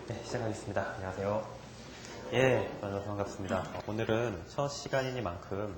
네, 시작하겠습니다. 안녕하세요. 예, 만나서 반갑습니다. 오늘은 첫 시간이니만큼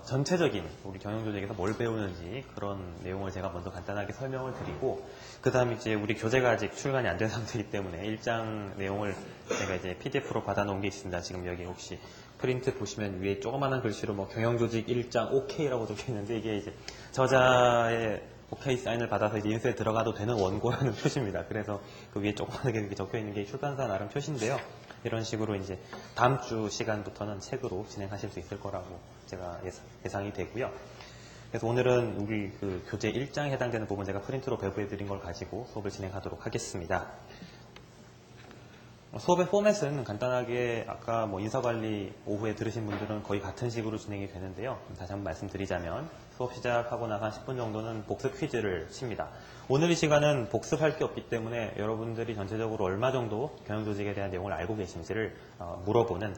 전체적인 우리 경영조직에서 뭘 배우는지 그런 내용을 제가 먼저 간단하게 설명을 드리고, 그 다음 이제 우리 교재가 아직 출간이 안 된 상태이기 때문에 일장 내용을 제가 이제 PDF로 받아놓은 게 있습니다. 지금 여기 혹시 프린트 보시면 위에 조그마한 글씨로 뭐 경영조직 1장 OK라고 적혀 있는데, 이게 이제 저자의 OK 사인을 받아서 이제 인쇄에 들어가도 되는 원고라는 표시입니다. 그래서 그 위에 조그맣게 이렇게 적혀 있는 게 출판사 나름 표시인데요. 이런 식으로 이제 다음 주 시간부터는 책으로 진행하실 수 있을 거라고 제가 예상이 되고요. 그래서 오늘은 우리 그 교재 1장에 해당되는 부분 제가 프린트로 배부해 드린 걸 가지고 수업을 진행하도록 하겠습니다. 수업의 포맷은 간단하게 아까 뭐 인사관리 오후에 들으신 분들은 거의 같은 식으로 진행이 되는데요. 다시 한번 말씀드리자면 수업 시작하고 나서 한 10분 정도는 복습 퀴즈를 칩니다. 오늘 이 시간은 복습할 게 없기 때문에 여러분들이 전체적으로 얼마 정도 경영조직에 대한 내용을 알고 계신지를 물어보는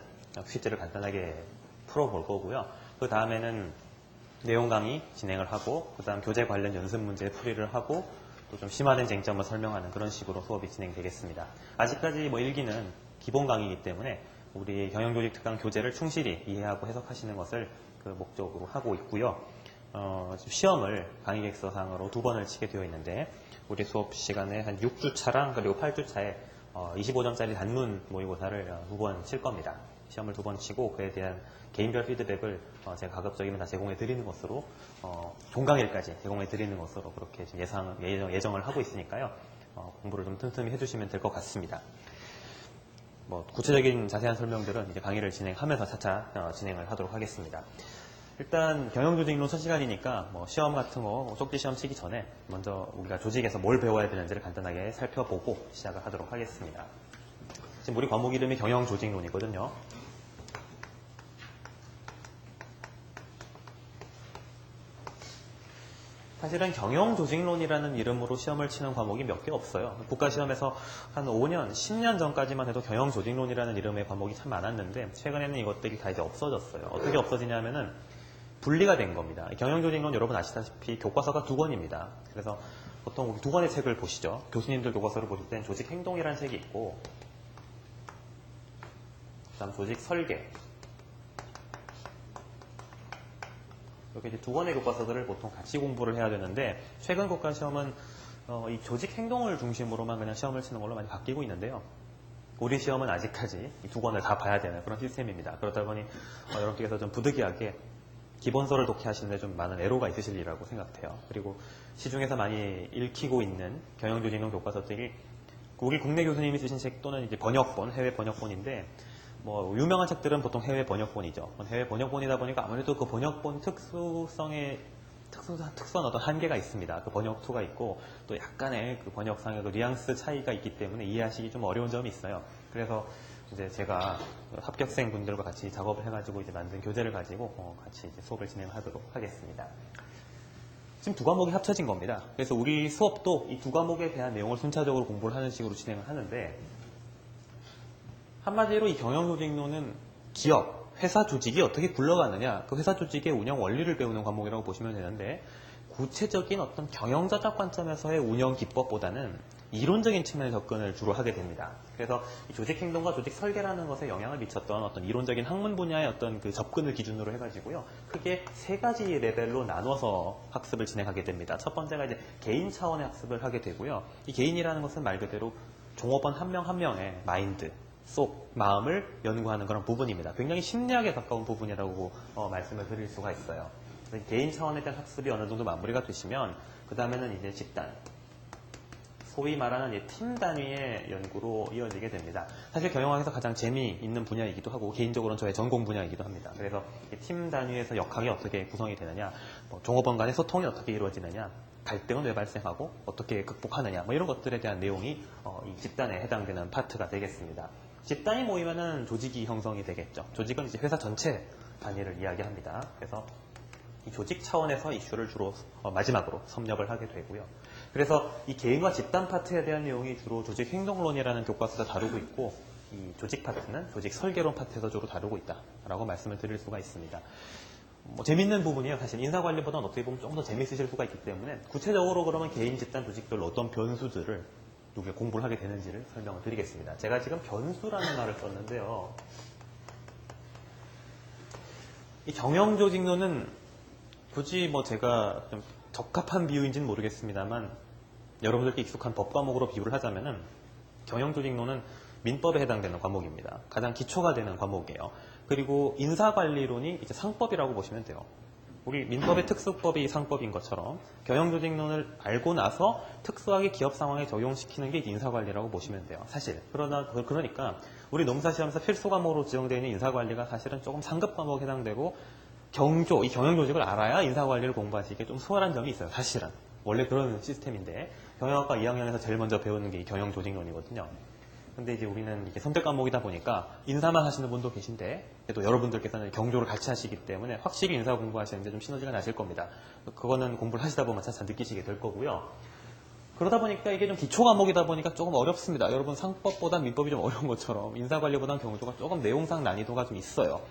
퀴즈를 간단하게 풀어볼 거고요. 그 다음에는 내용 강의 진행을 하고, 그 다음 교재 관련 연습 문제 풀이를 하고, 또 좀 심화된 쟁점을 설명하는 그런 식으로 수업이 진행되겠습니다. 아직까지 뭐 1기는 기본 강의이기 때문에 우리 경영조직 특강 교재를 충실히 이해하고 해석하시는 것을 그 목적으로 하고 있고요. 시험을 강의객서상으로 2번을 치게 되어 있는데, 우리 수업 시간에 한 6주차랑 그리고 8주차에 25점짜리 단문 모의고사를 2번 칠 겁니다. 시험을 2번 치고 그에 대한 개인별 피드백을 제가 가급적이면 다 제공해 드리는 것으로, 종강일까지 제공해 드리는 것으로 그렇게 예정을 하고 있으니까요. 공부를 좀 틈틈이 해주시면 될 것 같습니다. 뭐 구체적인 자세한 설명들은 이제 강의를 진행하면서 차차 진행을 하도록 하겠습니다. 일단 경영조직론 첫 시간이니까 뭐 시험 같은 거 쪽지 시험 치기 전에 먼저 우리가 조직에서 뭘 배워야 되는지를 간단하게 살펴보고 시작을 하도록 하겠습니다. 지금 우리 과목 이름이 경영조직론이거든요. 사실은 경영조직론이라는 이름으로 시험을 치는 과목이 몇 개 없어요. 국가시험에서 한 5년, 10년 전까지만 해도 경영조직론이라는 이름의 과목이 참 많았는데, 최근에는 이것들이 다 이제 없어졌어요. 어떻게 없어지냐면은 분리가 된 겁니다. 경영조직론 여러분 아시다시피 교과서가 2권입니다. 그래서 보통 우리 2권의 책을 보시죠. 교수님들 교과서를 보실 땐 조직행동이라는 책이 있고, 그 다음 조직설계, 이렇게 이제 2권의 교과서들을 보통 같이 공부를 해야 되는데, 최근 국가시험은 이 조직행동을 중심으로만 그냥 시험을 치는 걸로 많이 바뀌고 있는데요. 우리 시험은 아직까지 이 2권을 다 봐야 되는 그런 시스템입니다. 그러다 보니 여러분께서 좀 부득이하게 기본서를 독해하시는데 좀 많은 애로가 있으실리라고 생각해요. 그리고 시중에서 많이 읽히고 있는 경영조직론 교과서들이 우리 국내 교수님이 쓰신 책 또는 이제 번역본, 해외 번역본인데, 뭐 유명한 책들은 보통 해외 번역본이죠. 해외 번역본이다 보니까 아무래도 그 번역본 특수한 어떤 한계가 있습니다. 그 번역투가 있고 또 약간의 그 번역상의 그 뉘앙스 차이가 있기 때문에 이해하시기 좀 어려운 점이 있어요. 그래서 이제 제가 합격생 분들과 같이 작업을 해가지고 이제 만든 교재를 가지고 같이 이제 수업을 진행하도록 하겠습니다. 지금 2과목이 합쳐진 겁니다. 그래서 우리 수업도 이 2과목에 대한 내용을 순차적으로 공부를 하는 식으로 진행을 하는데, 한마디로 이 경영조직론은 기업, 회사 조직이 어떻게 굴러가느냐, 그 회사 조직의 운영 원리를 배우는 과목이라고 보시면 되는데, 구체적인 어떤 경영자적 관점에서의 운영 기법보다는 이론적인 측면의 접근을 주로 하게 됩니다. 그래서 이 조직행동과 조직설계라는 것에 영향을 미쳤던 어떤 이론적인 학문 분야의 어떤 그 접근을 기준으로 해가지고요, 크게 3가지 레벨로 나눠서 학습을 진행하게 됩니다. 첫 번째가 이제 개인 차원의 학습을 하게 되고요. 이 개인이라는 것은 말 그대로 종업원 한 명 한 명의 마인드, 속, 마음을 연구하는 그런 부분입니다. 굉장히 심리학에 가까운 부분이라고 말씀을 드릴 수가 있어요. 개인 차원에 대한 학습이 어느 정도 마무리가 되시면, 그 다음에는 이제 집단, 소위 말하는 팀 단위의 연구로 이어지게 됩니다. 사실 경영학에서 가장 재미있는 분야이기도 하고, 개인적으로는 저의 전공 분야이기도 합니다. 그래서 팀 단위에서 역학이 어떻게 구성이 되느냐, 종업원 간의 소통이 어떻게 이루어지느냐, 갈등은 왜 발생하고 어떻게 극복하느냐, 이런 것들에 대한 내용이 이 집단에 해당되는 파트가 되겠습니다. 집단이 모이면은 조직이 형성이 되겠죠. 조직은 이제 회사 전체 단위를 이야기합니다. 그래서 이 조직 차원에서 이슈를 주로 마지막으로 섭렵을 하게 되고요. 그래서 이 개인과 집단 파트에 대한 내용이 주로 조직행동론이라는 교과서에서 다루고 있고, 이 조직 파트는 조직 설계론 파트에서 주로 다루고 있다라고 말씀을 드릴 수가 있습니다. 재밌는 부분이에요. 사실 인사관리보다는 어떻게 보면 좀 더 재밌으실 수가 있기 때문에, 구체적으로 그러면 개인, 집단, 조직별로 어떤 변수들을 누게 공부를 하게 되는지를 설명을 드리겠습니다. 제가 지금 변수라는 말을 썼는데요. 이 경영조직론은 굳이 뭐 제가 좀 적합한 비유인지는 모르겠습니다만 여러분들께 익숙한 법 과목으로 비유를 하자면은 경영조직론은 민법에 해당되는 과목입니다. 가장 기초가 되는 과목이에요. 그리고 인사관리론이 이제 상법이라고 보시면 돼요. 우리 민법의 특수법이 상법인 것처럼 경영조직론을 알고 나서 특수하게 기업 상황에 적용시키는 게 인사관리라고 보시면 돼요. 사실. 그러니까 우리 농사시험에서 필수 과목으로 지정되어 있는 인사관리가 사실은 조금 상급 과목에 해당되고 이 경영조직을 알아야 인사관리를 공부하시기에 좀 수월한 점이 있어요. 사실은. 원래 그런 시스템인데 경영학과 2학년에서 제일 먼저 배우는 게 이 경영조직론이거든요. 근데 이제 우리는 이게 선택 과목이다 보니까 인사만 하시는 분도 계신데 또 여러분들께서는 경조를 같이 하시기 때문에 확실히 인사 공부하시는데 좀 시너지가 나실 겁니다. 그거는 공부를 하시다 보면 차차 느끼시게 될 거고요. 그러다 보니까 이게 좀 기초 과목이다 보니까 조금 어렵습니다. 여러분 상법보다 민법이 좀 어려운 것처럼 인사관리보다는 경조가 조금 내용상 난이도가 좀 있어요.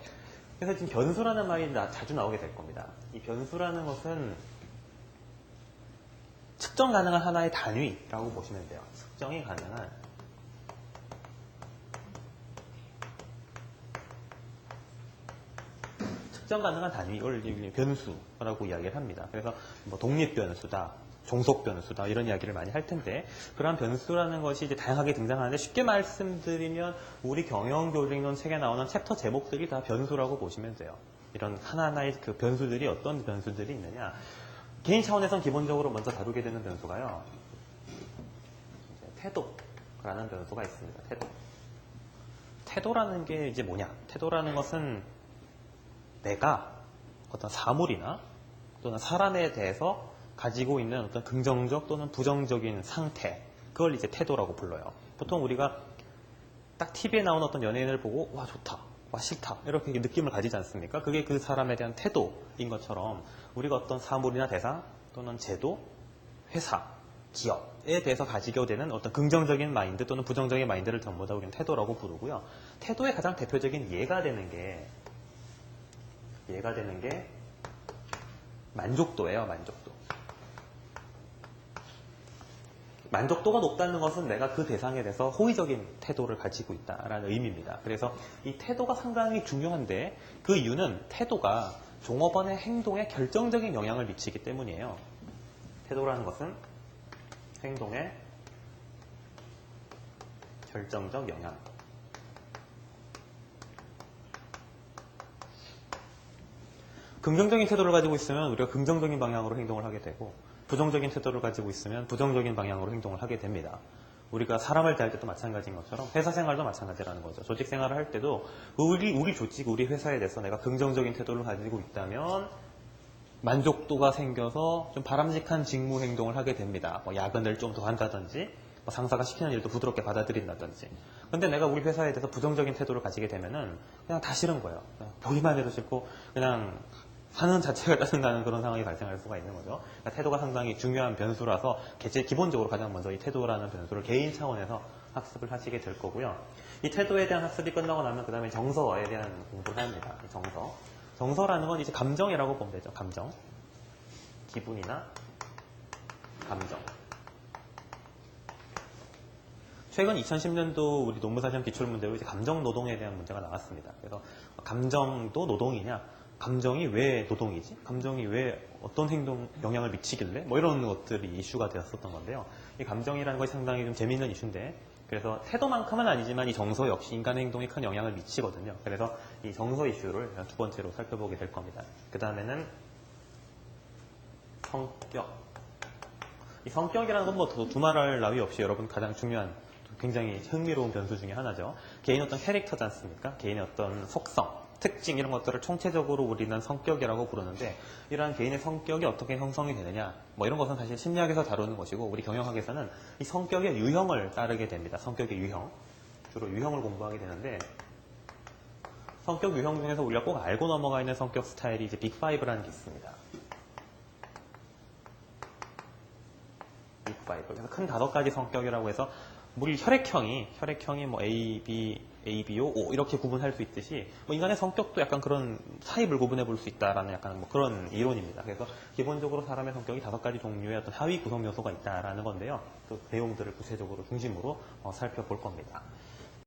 그래서 지금 변수라는 말이 자주 나오게 될 겁니다. 이 변수라는 것은 측정 가능한 하나의 단위라고 보시면 돼요. 측정이 가능한 단위를 변수라고 이야기를 합니다. 그래서 뭐 독립변수다, 종속변수다 이런 이야기를 많이 할 텐데 그러한 변수라는 것이 이제 다양하게 등장하는데 쉽게 말씀드리면 우리 경영조직론 책에 나오는 챕터 제목들이 다 변수라고 보시면 돼요. 이런 하나하나의 그 변수들이 어떤 변수들이 있느냐. 개인 차원에서는 기본적으로 먼저 다루게 되는 변수가요. 태도라는 변수가 있습니다. 태도라는 게 이제 뭐냐? 태도라는 것은 내가 어떤 사물이나 또는 사람에 대해서 가지고 있는 어떤 긍정적 또는 부정적인 상태, 그걸 이제 태도라고 불러요. 보통 우리가 딱 TV에 나오는 어떤 연예인을 보고 와 좋다, 와 싫다 이렇게 느낌을 가지지 않습니까? 그게 그 사람에 대한 태도인 것처럼 우리가 어떤 사물이나 대상 또는 제도, 회사, 기업에 대해서 가지게 되는 어떤 긍정적인 마인드 또는 부정적인 마인드를 전부 다 우리는 태도라고 부르고요. 태도의 가장 대표적인 예가 되는 게 만족도예요. 만족도가 높다는 것은 내가 그 대상에 대해서 호의적인 태도를 가지고 있다라는 의미입니다. 그래서 이 태도가 상당히 중요한데 그 이유는 태도가 종업원의 행동에 결정적인 영향을 미치기 때문이에요. 태도라는 것은 행동에 결정적 영향. 긍정적인 태도를 가지고 있으면 우리가 긍정적인 방향으로 행동을 하게 되고 부정적인 태도를 가지고 있으면 부정적인 방향으로 행동을 하게 됩니다. 우리가 사람을 대할 때도 마찬가지인 것처럼 회사 생활도 마찬가지라는 거죠. 조직 생활을 할 때도 우리 조직, 우리 회사에 대해서 내가 긍정적인 태도를 가지고 있다면 만족도가 생겨서 좀 바람직한 직무 행동을 하게 됩니다. 뭐 야근을 좀 더 한다든지 뭐 상사가 시키는 일도 부드럽게 받아들인다든지. 근데 내가 우리 회사에 대해서 부정적인 태도를 가지게 되면은 그냥 다 싫은 거예요. 그냥 보기만 해도 싫고 그냥 하는 자체가 짜증나는 그런 상황이 발생할 수가 있는 거죠. 그러니까 태도가 상당히 중요한 변수라서 기본적으로 가장 먼저 이 태도라는 변수를 개인 차원에서 학습을 하시게 될 거고요. 이 태도에 대한 학습이 끝나고 나면 그 다음에 정서에 대한 공부를 합니다. 정서라는 건 이제 감정이라고 보면 되죠. 감정. 기분이나 감정. 최근 2010년도 우리 논문사시험 기출문제로 이제 감정 노동에 대한 문제가 나왔습니다. 그래서 감정도 노동이냐? 감정이 왜 노동이지? 감정이 왜 어떤 행동 영향을 미치길래? 뭐 이런 것들이 이슈가 되었었던 건데요. 이 감정이라는 것이 상당히 좀 재미있는 이슈인데 그래서 태도만큼은 아니지만 이 정서 역시 인간의 행동에 큰 영향을 미치거든요. 그래서 이 정서 이슈를 두 번째로 살펴보게 될 겁니다. 그 다음에는 성격. 이 성격이라는 건 뭐 두말할 나위 없이 여러분 가장 중요한 굉장히 흥미로운 변수 중에 하나죠. 개인의 어떤 캐릭터지 않습니까? 개인의 어떤 속성, 특징 이런 것들을 총체적으로 우리는 성격이라고 부르는데 이러한 개인의 성격이 어떻게 형성이 되느냐 뭐 이런 것은 사실 심리학에서 다루는 것이고 우리 경영학에서는 이 성격의 유형을 따르게 됩니다. 성격의 유형. 주로 유형을 공부하게 되는데 성격 유형 중에서 우리가 꼭 알고 넘어가 있는 성격 스타일이 이제 빅5라는 게 있습니다. 빅5. 그래서 큰 5가지 성격이라고 해서 우리 혈액형이 뭐 A, B, A, B, O 이렇게 구분할 수 있듯이 뭐 인간의 성격도 약간 그런 타입을 구분해 볼 수 있다라는 약간 뭐 그런 이론입니다. 그래서 기본적으로 사람의 성격이 5가지 종류의 어떤 하위 구성 요소가 있다라는 건데요. 그 내용들을 구체적으로 중심으로 살펴볼 겁니다.